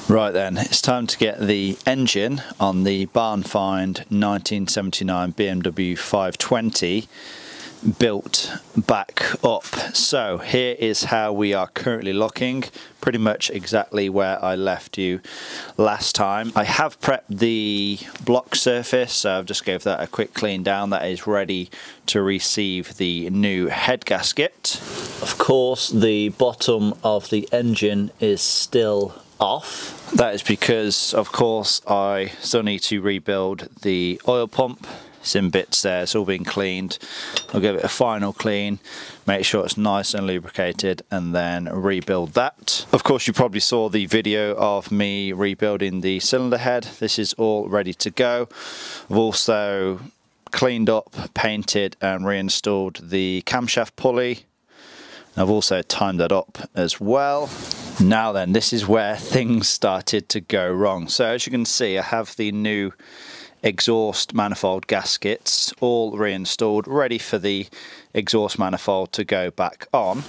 Right then, it's time to get the engine on the Barn Find 1979 BMW 520 built back up. So here is how we are currently looking, pretty much exactly where I left you last time. I have prepped the block surface, so I've just gave that a quick clean down. That is ready to receive the new head gasket. Of course, the bottom of the engine is still off. That is because, of course, I still need to rebuild the oil pump. It's in bits there, it's all been cleaned. I'll give it a final clean, make sure it's nice and lubricated, and then rebuild that. Of course, you probably saw the video of me rebuilding the cylinder head. This is all ready to go. I've also cleaned up, painted and reinstalled the camshaft pulley. I've also timed that up as well. Now then, this is where things started to go wrong. So as you can see, I have the new exhaust manifold gaskets all reinstalled, ready for the exhaust manifold to go back on.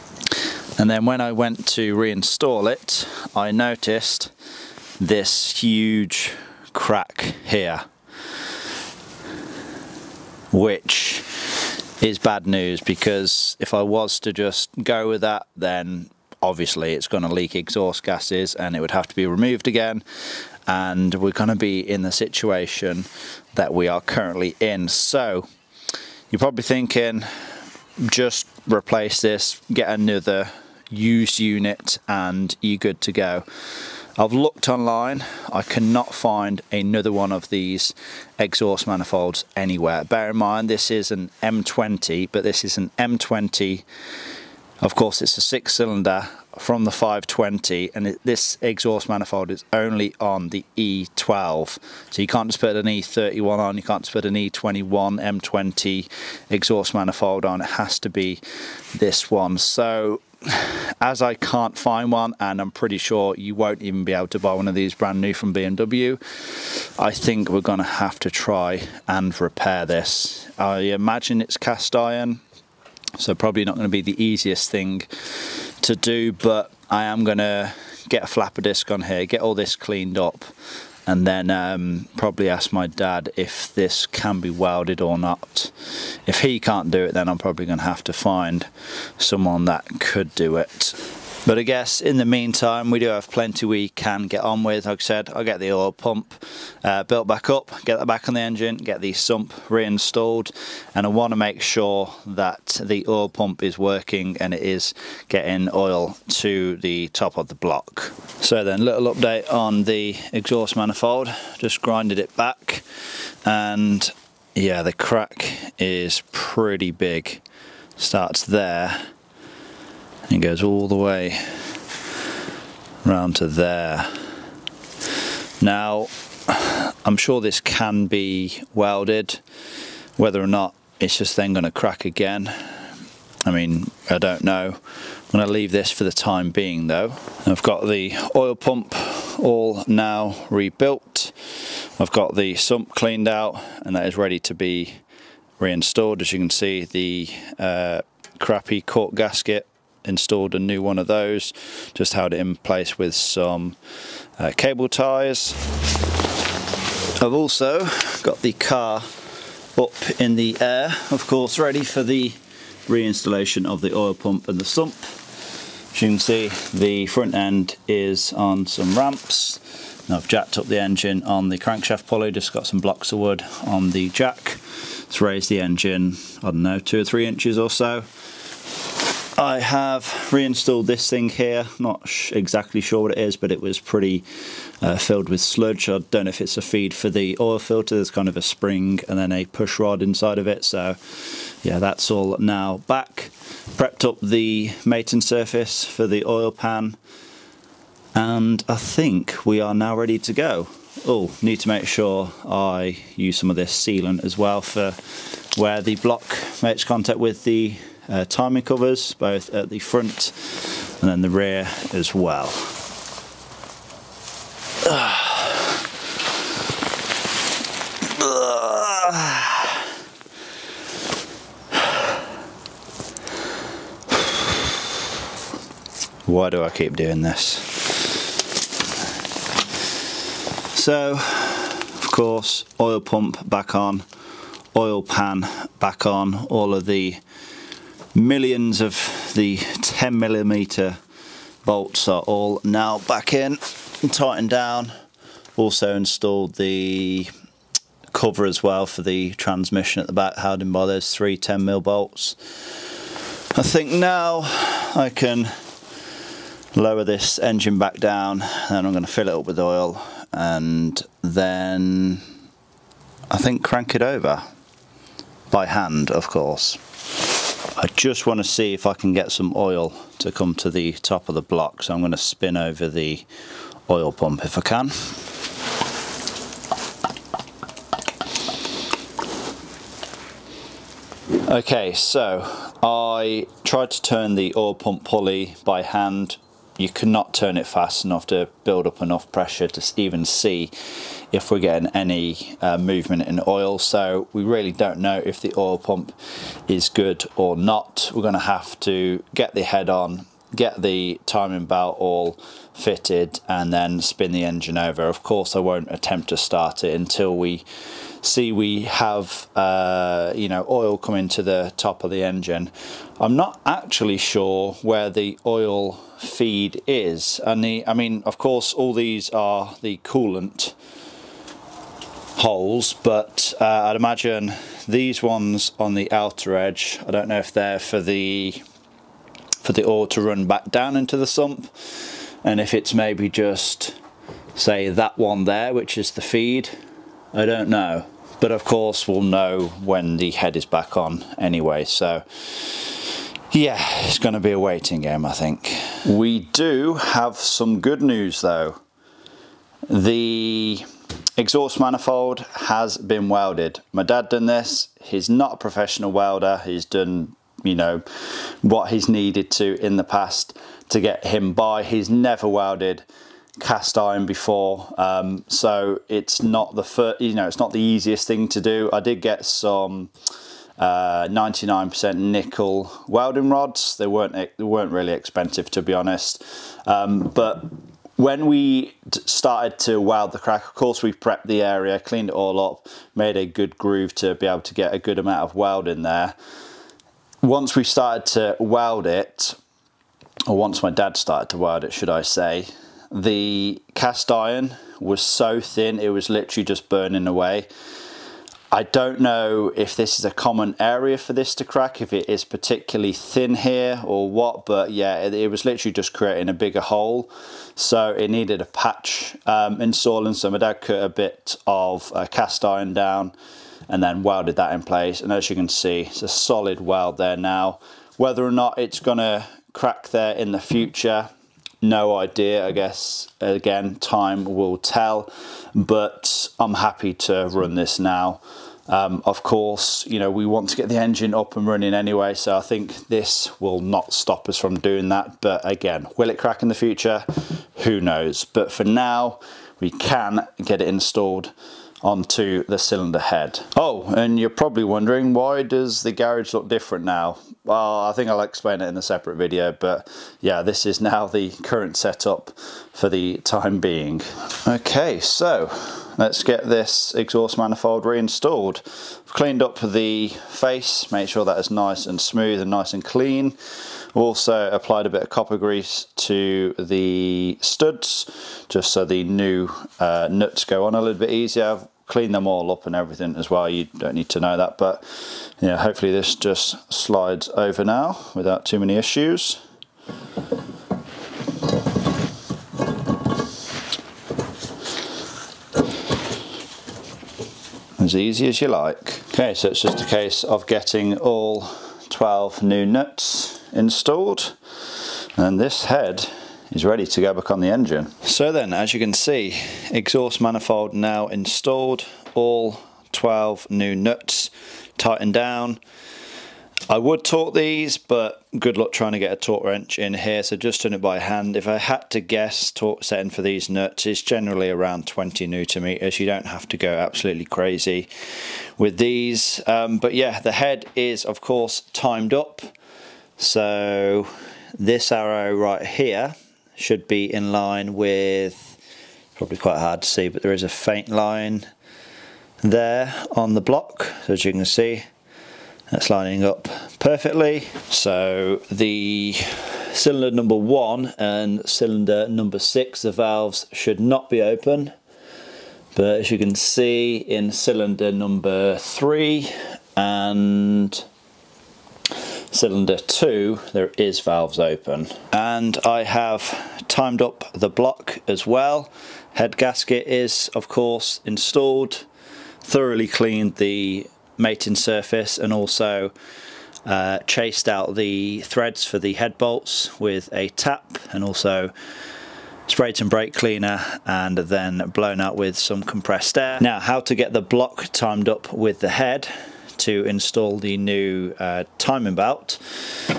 And then when I went to reinstall it, I noticed this huge crack here, which is bad news, because if I was to just go with that, then obviously it's going to leak exhaust gases and it would have to be removed again, and we're going to be in the situation that we are currently in. So you're probably thinking, just replace this, get another used unit and you're good to go. I've looked online, I cannot find another one of these exhaust manifolds anywhere. Bear in mind, this is an M20, but this is an M20. Of course, it's a 6-cylinder from the 520, and this exhaust manifold is only on the E12. So you can't just put an E31 on, you can't just put an E21 M20 exhaust manifold on. It has to be this one. So as I can't find one, and I'm pretty sure you won't even be able to buy one of these brand new from BMW, I think we're going to have to try and repair this. I imagine it's cast iron, so probably not going to be the easiest thing to do, but I am going to get a flapper disc on here, get all this cleaned up, and then probably ask my dad if this can be welded or not. If he can't do it, then I'm probably going to have to find someone that could do it. But I guess in the meantime, we do have plenty we can get on with. Like I said, I'll get the oil pump built back up, get that back on the engine, get the sump reinstalled, and I want to make sure that the oil pump is working and it is getting oil to the top of the block. So then, little update on the exhaust manifold. Just grinded it back, and yeah, the crack is pretty big. Starts there and goes all the way round to there. Now, I'm sure this can be welded. Whether or not it's just then going to crack again, I mean, I don't know. I'm going to leave this for the time being though. I've got the oil pump all now rebuilt. I've got the sump cleaned out, and that is ready to be reinstalled. As you can see, the crappy cork gasket, installed a new one of those, just held it in place with some cable ties. I've also got the car up in the air, of course, ready for the reinstallation of the oil pump and the sump. As you can see, the front end is on some ramps. Now I've jacked up the engine on the crankshaft pulley, just got some blocks of wood on the jack. Let's raise the engine, I don't know, 2 or 3 inches or so. I have reinstalled this thing here, not exactly sure what it is, but it was pretty filled with sludge. I don't know if it's a feed for the oil filter. There's kind of a spring and then a push rod inside of it, so yeah, that's all now back. Prepped up the mating surface for the oil pan, and I think we are now ready to go. Oh, need to make sure I use some of this sealant as well for where the block makes contact with the timing covers, both at the front and then the rear as well. Why do I keep doing this? So, of course, oil pump back on, oil pan back on, all of the millions of the 10mm bolts are all now back in and tightened down. Also installed the cover as well for the transmission at the back, holding by those 3 10mm bolts. I think now I can lower this engine back down, and I'm going to fill it up with oil, and then I think crank it over by hand, of course. I just want to see if I can get some oil to come to the top of the block, so I'm going to spin over the oil pump if I can. Okay, so I tried to turn the oil pump pulley by hand. You cannot turn it fast enough to build up enough pressure to even see if we're getting any movement in oil, so we really don't know if the oil pump is good or not. We're going to have to get the head on, get the timing belt all fitted, and then spin the engine over. Of course, I won't attempt to start it until we see we have you know, oil coming to the top of the engine. I'm not actually sure where the oil feed is, and I mean, of course, all these are the coolant holes, but I'd imagine these ones on the outer edge, I don't know if they're for the oil to run back down into the sump, and if it's maybe just, say, that one there, which is the feed, I don't know. But of course we'll know when the head is back on anyway, so yeah, it's going to be a waiting game, I think. We do have some good news though. The exhaust manifold has been welded. My dad done this. He's not a professional welder. He's done, you know, what he's needed to in the past to get him by. He's never welded cast iron before, so it's not the it's not the easiest thing to do. I did get some 99% nickel welding rods. They weren't really expensive, to be honest, but when we started to weld the crack, of course we prepped the area, cleaned it all up, made a good groove to be able to get a good amount of weld in there. Once we started to weld it, or once my dad started to weld it, should I say, the cast iron was so thin it was literally just burning away. I don't know if this is a common area for this to crack, if it is particularly thin here or what, but yeah, it was literally just creating a bigger hole, so it needed a patch installing. So my dad cut a bit of cast iron down and then welded that in place, and as you can see, it's a solid weld there now. Whether or not it's gonna crack there in the future, no idea. I guess again, time will tell, but I'm happy to run this now. Of course, you know, we want to get the engine up and running anyway, so I think this will not stop us from doing that. But again, will it crack in the future? Who knows? But for now, we can get it installed onto the cylinder head. Oh, and you're probably wondering, why does the garage look different now? Well, I think I'll explain it in a separate video, but yeah, this is now the current setup for the time being. Okay, so let's get this exhaust manifold reinstalled. I've cleaned up the face, make sure that is nice and smooth and nice and clean. Also applied a bit of copper grease to the studs, just so the new nuts go on a little bit easier. I've cleaned them all up and everything as well, you don't need to know that, but yeah, hopefully this just slides over now without too many issues. As easy as you like. Okay, so it's just a case of getting all 12 new nuts installed, and this head is ready to go back on the engine. So then, as you can see, exhaust manifold now installed, all 12 new nuts tightened down. I would torque these, but good luck trying to get a torque wrench in here, so just done it by hand. If I had to guess, torque setting for these nuts is generally around 20 Newton meters. You don't have to go absolutely crazy with these, but yeah, the head is of course timed up, so this arrow right here should be in line with Probably quite hard to see, but there is a faint line there on the block, so as you can see that's lining up perfectly. So the cylinder number 1 and cylinder number 6, the valves should not be open, but as you can see in cylinder number 3 and cylinder 2 there is valves open. And I have timed up the block as well. Head gasket is of course installed, thoroughly cleaned the mating surface, and also chased out the threads for the head bolts with a tap, and also sprayed some brake cleaner and then blown out with some compressed air. Now, how to get the block timed up with the head to install the new timing belt.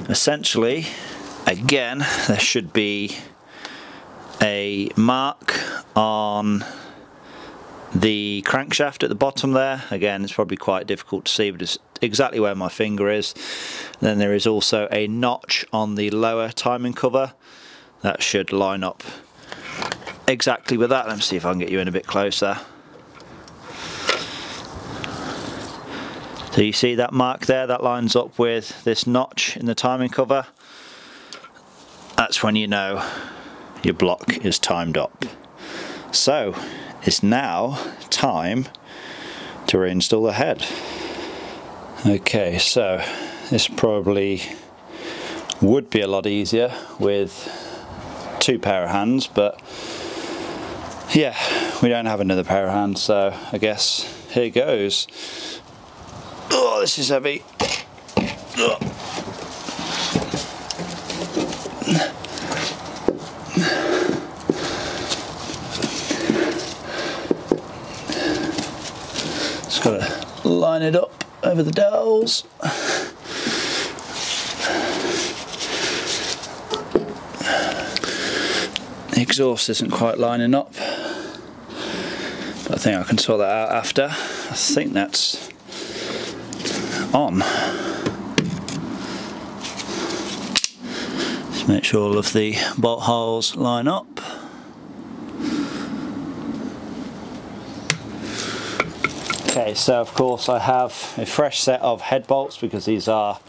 Essentially, again, there should be a mark on the crankshaft at the bottom there. Again, it's probably quite difficult to see, but it's exactly where my finger is. Then there is also a notch on the lower timing cover that should line up exactly with that. Let me see if I can get you in a bit closer. So you see that mark there, that lines up with this notch in the timing cover. That's when you know your block is timed up. So it's now time to reinstall the head. Okay, so this probably would be a lot easier with 2 pair of hands, but yeah, we don't have another pair of hands, so I guess here goes. Oh, this is heavy. Oh. Just gotta line it up over the dowels. The exhaust isn't quite lining up, but I think I can sort that out after. I think that's on. Just make sure all of the bolt holes line up. Okay, so of course I have a fresh set of head bolts because these are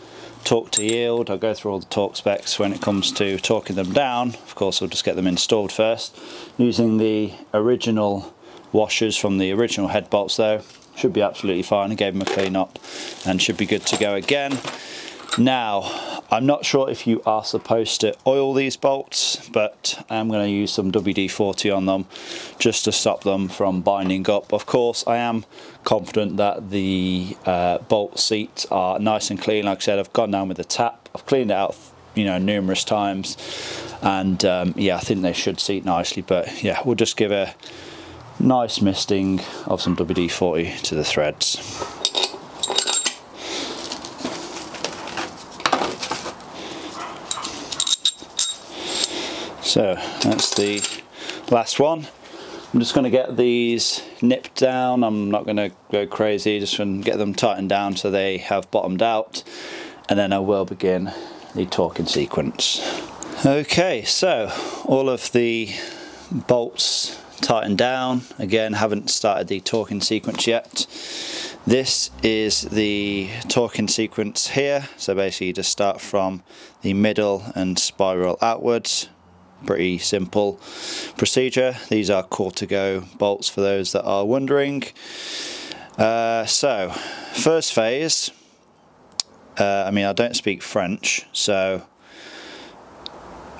torque to yield. I'll go through all the torque specs when it comes to torquing them down. Of course, I'll just get them installed first. Using the original washers from the original head bolts though, should be absolutely fine. I gave them a clean up and should be good to go again. Now, I'm not sure if you are supposed to oil these bolts, but I'm going to use some WD-40 on them just to stop them from binding up. Of course, I am confident that the bolt seats are nice and clean. Like I said, I've gone down with the tap. I've cleaned it out, you know, numerous times, and yeah, I think they should seat nicely. But yeah, we'll just give a nice misting of some WD-40 to the threads. So that's the last one. I'm just going to get these nipped down. I'm not going to go crazy, just going to get them tightened down so they have bottomed out, and then I will begin the torquing sequence. Okay, so all of the bolts tightened down. Again, haven't started the torquing sequence yet. This is the torquing sequence here. So basically you just start from the middle and spiral outwards. Pretty simple procedure. These are Cortigo bolts for those that are wondering. So first phase, I mean, I don't speak French, so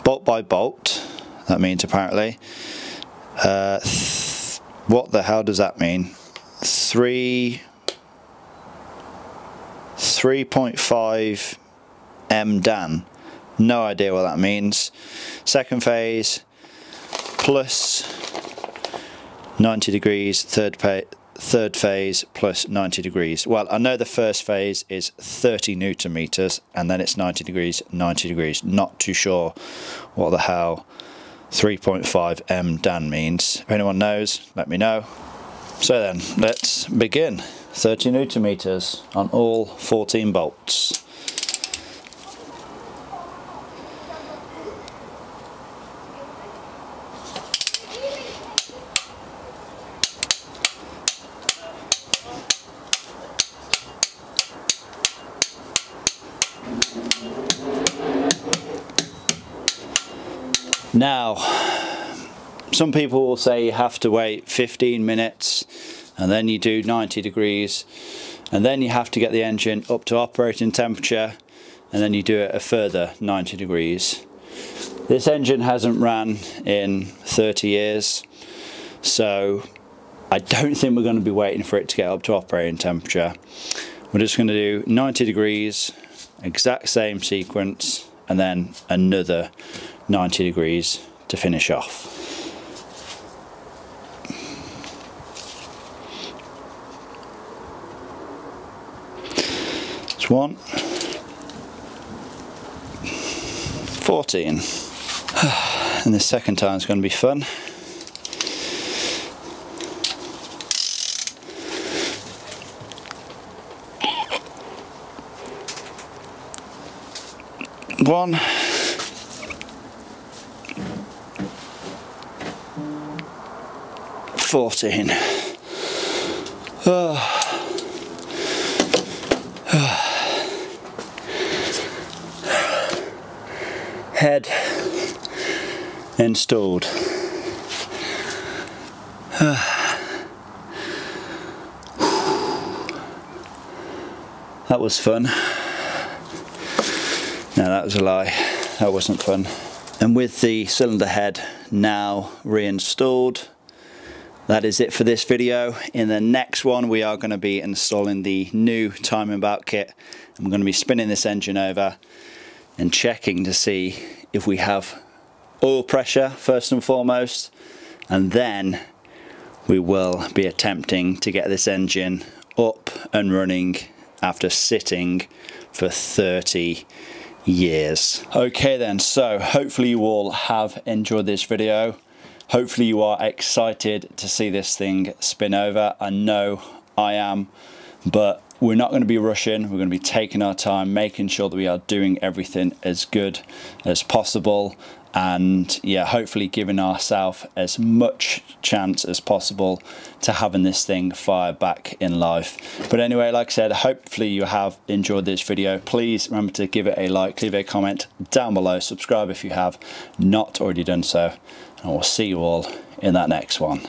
bolt by bolt, that means apparently. What the hell does that mean? 3.5 M Dan. No idea what that means. Second phase, plus 90 degrees. Third phase, plus 90 degrees. Well, I know the first phase is 30 Newton meters, and then it's 90 degrees, 90 degrees. Not too sure what the hell 3.5 M Dan means. If anyone knows, let me know. So then, let's begin. 30 Newton meters on all 14 bolts. Now, some people will say you have to wait 15 minutes and then you do 90 degrees and then you have to get the engine up to operating temperature and then you do it a further 90 degrees. This engine hasn't ran in 30 years, so I don't think we're going to be waiting for it to get up to operating temperature. We're just going to do 90 degrees, exact same sequence, and then another 90 degrees to finish off. It's 1, 14. And the second time is going to be fun. One, 14. Head installed. That was fun. No, that was a lie. That wasn't fun. And with the cylinder head now reinstalled, that is it for this video. In the next one, we are going to be installing the new timing belt kit. And we're going to be spinning this engine over and checking to see if we have oil pressure first and foremost, and then we will be attempting to get this engine up and running after sitting for 30 years. Okay then, so hopefully you all have enjoyed this video. Hopefully you are excited to see this thing spin over. I know I am, but we're not going to be rushing. We're going to be taking our time, making sure that we are doing everything as good as possible, and yeah, hopefully giving ourselves as much chance as possible to having this thing fire back in life. But anyway, like I said, hopefully you have enjoyed this video. Please remember to give it a like, leave a comment down below, subscribe if you have not already done so, and we'll see you all in that next one.